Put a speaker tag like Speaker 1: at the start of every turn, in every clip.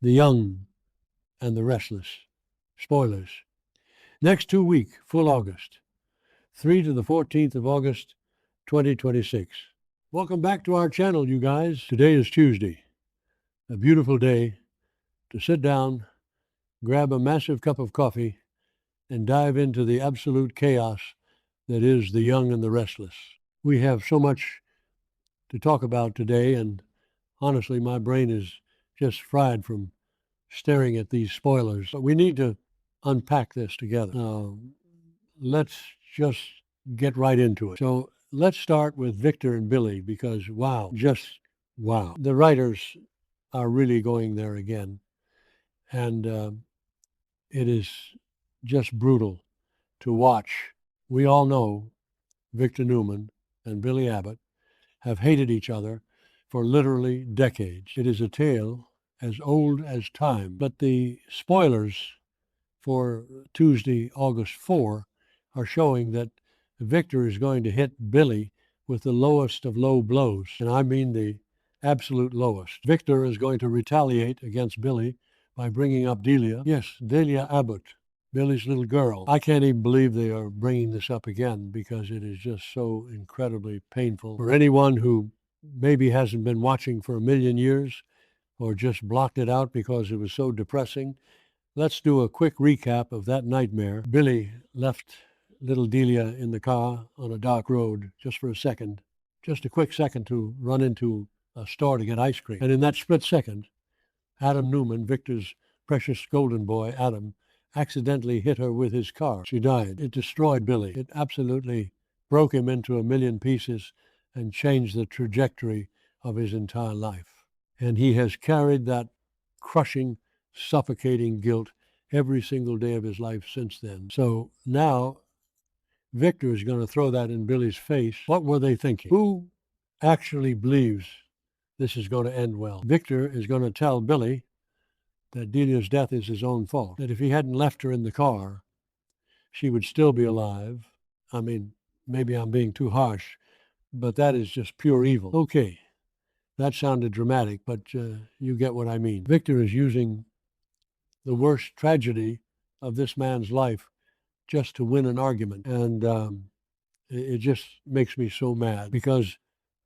Speaker 1: The Young and the Restless. Spoilers. Next 2 week, full August. 3 to the 14th of August, 2026. Welcome back to our channel, you guys. Today is Tuesday. A beautiful day to sit down, grab a massive cup of coffee, and dive into the absolute chaos that is The Young and the Restless. We have so much to talk about today, and honestly, my brain is just fried from staring at these spoilers. But we need to unpack this together. Let's just get right into it. So let's start with Victor and Billy, because wow, just wow. The writers are really going there again. And it is just brutal to watch. We all know Victor Newman and Billy Abbott have hated each other for literally decades. It is a tale as old as time. But the spoilers for Tuesday, August 4, are showing that Victor is going to hit Billy with the lowest of low blows, and I mean the absolute lowest. Victor is going to retaliate against Billy by bringing up Delia. Yes, Delia Abbott, Billy's little girl. I can't even believe they are bringing this up again, because it is just so incredibly painful. For anyone who maybe hasn't been watching for a million years or just blocked it out because it was so depressing, let's do a quick recap of that nightmare. Billy left little Delia in the car on a dark road just for a second, just a quick second to run into a store to get ice cream. And in that split second, Adam Newman, Victor's precious golden boy, Adam, accidentally hit her with his car. She died. It destroyed Billy. It absolutely broke him into a million pieces and changed the trajectory of his entire life. And he has carried that crushing, suffocating guilt every single day of his life since then. So now Victor is going to throw that in Billy's face. What were they thinking? Who actually believes this is going to end well? Victor is going to tell Billy that Delia's death is his own fault, that if he hadn't left her in the car, she would still be alive. I mean, maybe I'm being too harsh, but that is just pure evil. Okay, that sounded dramatic, but you get what I mean. Victor is using the worst tragedy of this man's life just to win an argument. And it just makes me so mad, because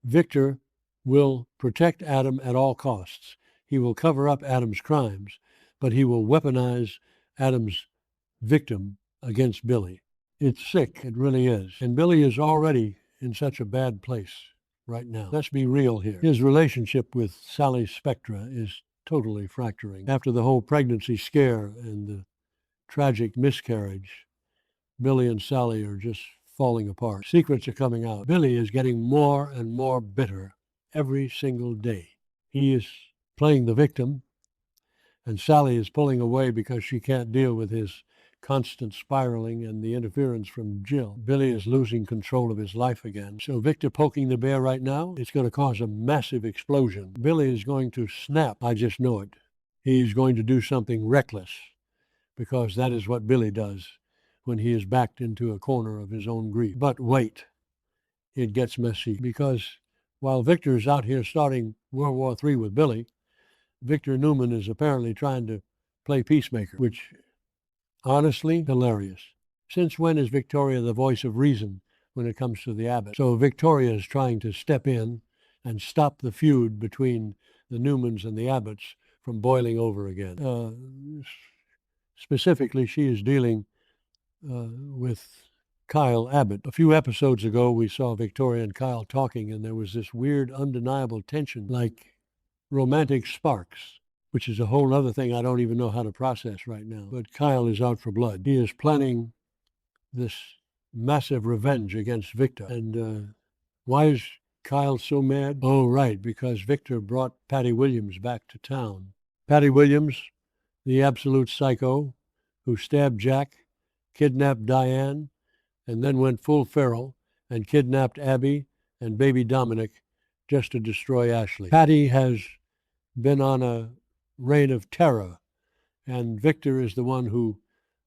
Speaker 1: Victor will protect Adam at all costs. He will cover up Adam's crimes, but he will weaponize Adam's victim against Billy. It's sick, it really is. And Billy is already in such a bad place right now. Let's be real here. His relationship with Sally Spectra is totally fracturing. After the whole pregnancy scare and the tragic miscarriage, Billy and Sally are just falling apart. Secrets are coming out. Billy is getting more and more bitter every single day. He is playing the victim, and Sally is pulling away because she can't deal with his constant spiraling and the interference from Jill. Billy is losing control of his life again. So Victor poking the bear right now, it's going to cause a massive explosion. Billy is going to snap. I just know it. He's going to do something reckless, because that is what Billy does when he is backed into a corner of his own grief. But wait, it gets messy, because while Victor is out here starting World War III with Billy, Victor Newman is apparently trying to play peacemaker, which honestly, hilarious. Since when is Victoria the voice of reason when it comes to the Abbott? So Victoria is trying to step in and stop the feud between the Newmans and the Abbotts from boiling over again. Specifically, she is dealing with Kyle Abbott. A few episodes ago, we saw Victoria and Kyle talking, and there was this weird, undeniable tension, like romantic sparks, which is a whole other thing I don't even know how to process right now. But Kyle is out for blood. He is planning this massive revenge against Victor. And why is Kyle so mad? Oh, right, because Victor brought Patty Williams back to town. Patty Williams, the absolute psycho who stabbed Jack, kidnapped Diane, and then went full feral and kidnapped Abby and baby Dominic just to destroy Ashley. Patty has been on a reign of terror, and Victor is the one who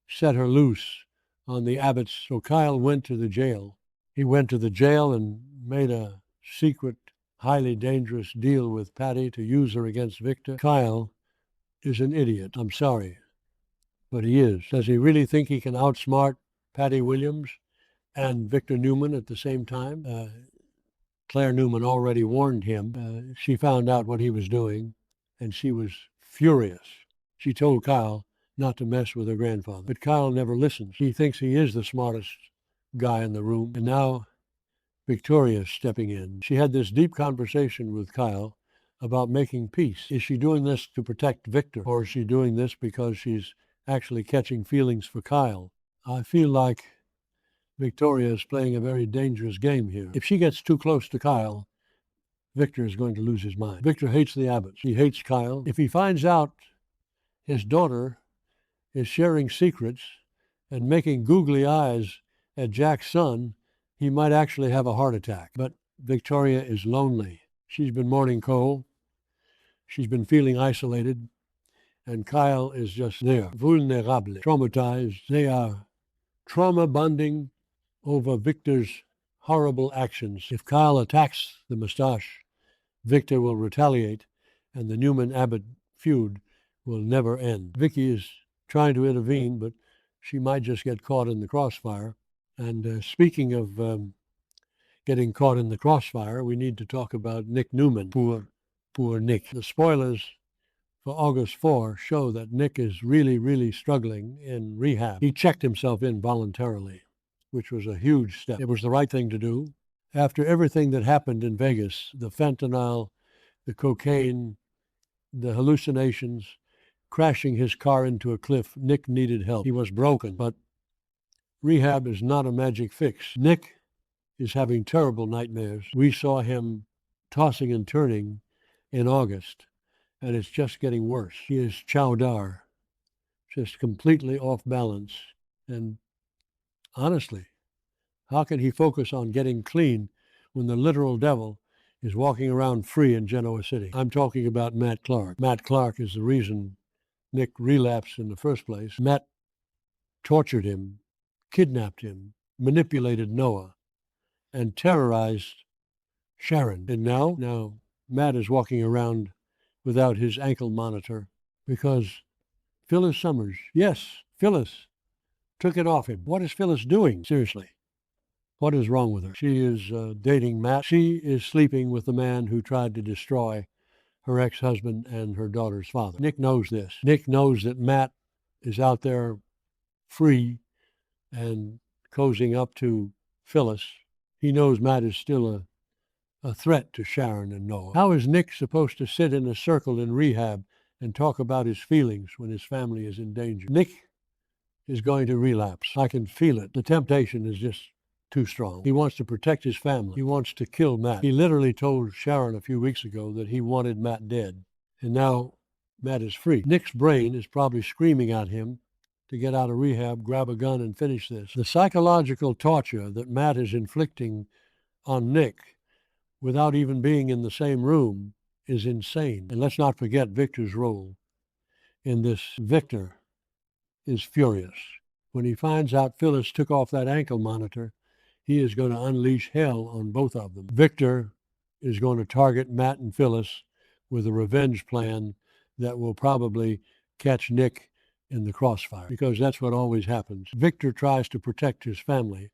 Speaker 1: set her loose on the Abbotts. So Kyle went to the jail. He went to the jail and made a secret, highly dangerous deal with Patty to use her against Victor. Kyle is an idiot. I'm sorry, but he is. Does he really think he can outsmart Patty Williams and Victor Newman at the same time? Claire Newman already warned him. She found out what he was doing, and she was furious. She told Kyle not to mess with her grandfather. But Kyle never listens. He thinks he is the smartest guy in the room. And now Victoria's stepping in. She had this deep conversation with Kyle about making peace. Is she doing this to protect Victor, or is she doing this because she's actually catching feelings for Kyle? I feel like Victoria is playing a very dangerous game here. If she gets too close to Kyle, Victor is going to lose his mind. Victor hates the Abbotts. He hates Kyle. If he finds out his daughter is sharing secrets and making googly eyes at Jack's son, he might actually have a heart attack. But Victoria is lonely. She's been mourning Cole. She's been feeling isolated. And Kyle is just there, vulnerable, traumatized. They are trauma bonding over Victor's horrible actions. If Kyle attacks the mustache, Victor will retaliate, and the Newman-Abbott feud will never end. Vicky is trying to intervene, but she might just get caught in the crossfire. And speaking of getting caught in the crossfire, we need to talk about Nick Newman. Poor Nick. The spoilers for August 4 show that Nick is really, really struggling in rehab. He checked himself in voluntarily, which was a huge step. It was the right thing to do. After everything that happened in Vegas, the fentanyl, the cocaine, the hallucinations, crashing his car into a cliff, Nick needed help. He was broken, but rehab is not a magic fix. Nick is having terrible nightmares. We saw him tossing and turning in August, and it's just getting worse. He is chowdar, just completely off balance. And honestly, how can he focus on getting clean when the literal devil is walking around free in Genoa City? I'm talking about Matt Clark. Matt Clark is the reason Nick relapsed in the first place. Matt tortured him, kidnapped him, manipulated Noah, and terrorized Sharon. And now Matt is walking around without his ankle monitor because Phyllis Summers, yes, Phyllis, took it off him. What is Phyllis doing? Seriously. What is wrong with her? She is dating Matt. She is sleeping with the man who tried to destroy her ex-husband and her daughter's father. Nick knows this. Nick knows that Matt is out there free and cozying up to Phyllis. He knows Matt is still a threat to Sharon and Noah. How is Nick supposed to sit in a circle in rehab and talk about his feelings when his family is in danger? Nick is going to relapse. I can feel it. The temptation is just too strong. He wants to protect his family. He wants to kill Matt. He literally told Sharon a few weeks ago that he wanted Matt dead. And now Matt is free. Nick's brain is probably screaming at him to get out of rehab, grab a gun, and finish this. The psychological torture that Matt is inflicting on Nick without even being in the same room is insane. And let's not forget Victor's role in this. Victor is furious. When he finds out Phyllis took off that ankle monitor, he is going to unleash hell on both of them. Victor is going to target Matt and Phyllis with a revenge plan that will probably catch Nick in the crossfire, because that's what always happens. Victor tries to protect his family,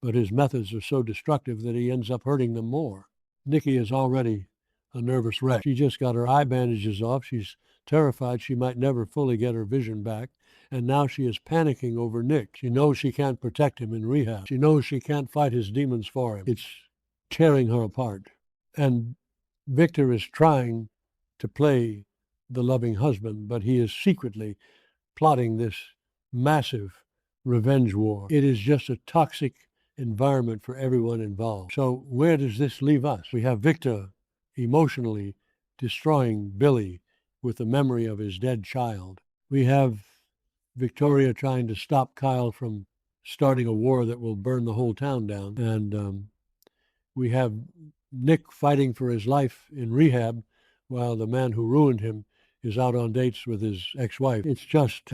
Speaker 1: but his methods are so destructive that he ends up hurting them more. Nikki is already a nervous wreck. She just got her eye bandages off. She's terrified she might never fully get her vision back. And now she is panicking over Nick. She knows she can't protect him in rehab. She knows she can't fight his demons for him. It's tearing her apart. And Victor is trying to play the loving husband, but he is secretly plotting this massive revenge war. It is just a toxic environment for everyone involved. So where does this leave us? We have Victor emotionally destroying Billy with the memory of his dead child. We have Victoria trying to stop Kyle from starting a war that will burn the whole town down. And we have Nick fighting for his life in rehab while the man who ruined him is out on dates with his ex-wife. It's just,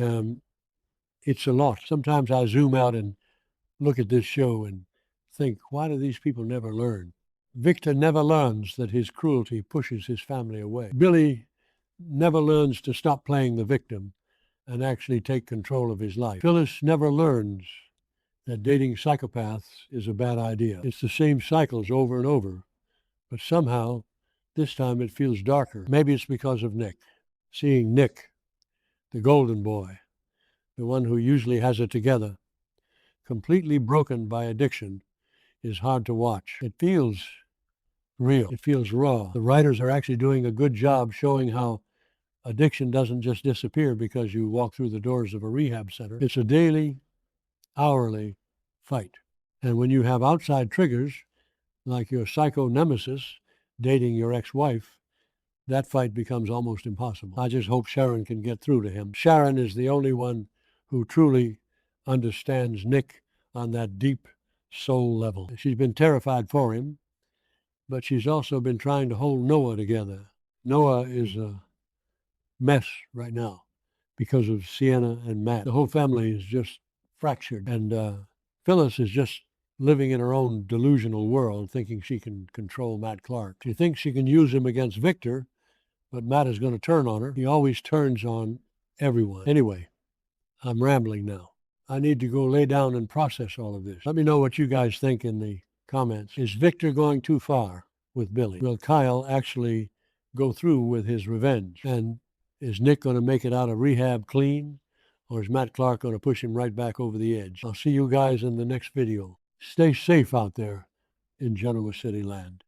Speaker 1: it's a lot. Sometimes I zoom out and look at this show and think, why do these people never learn? Victor never learns that his cruelty pushes his family away. Billy never learns to stop playing the victim and actually take control of his life. Phyllis never learns that dating psychopaths is a bad idea. It's the same cycles over and over, but somehow this time it feels darker. Maybe it's because of Nick. Seeing Nick, the golden boy, the one who usually has it together, completely broken by addiction, is hard to watch. It feels real. It feels raw. The writers are actually doing a good job showing how addiction doesn't just disappear because you walk through the doors of a rehab center. It's a daily, hourly fight. And when you have outside triggers, like your psycho nemesis dating your ex-wife, that fight becomes almost impossible. I just hope Sharon can get through to him. Sharon is the only one who truly understands Nick on that deep soul level. She's been terrified for him, but she's also been trying to hold Noah together. Noah is a mess right now because of Sienna and Matt. The whole family is just fractured, and Phyllis is just living in her own delusional world, thinking she can control Matt Clark. She thinks she can use him against Victor, but Matt is going to turn on her. He always turns on everyone. Anyway, I'm rambling now. I need to go lay down and process all of this. Let me know what you guys think in the comments. Is Victor going too far with Billy? Will Kyle actually go through with his revenge? And is Nick going to make it out of rehab clean? Or is Matt Clark going to push him right back over the edge? I'll see you guys in the next video. Stay safe out there in Genoa City land.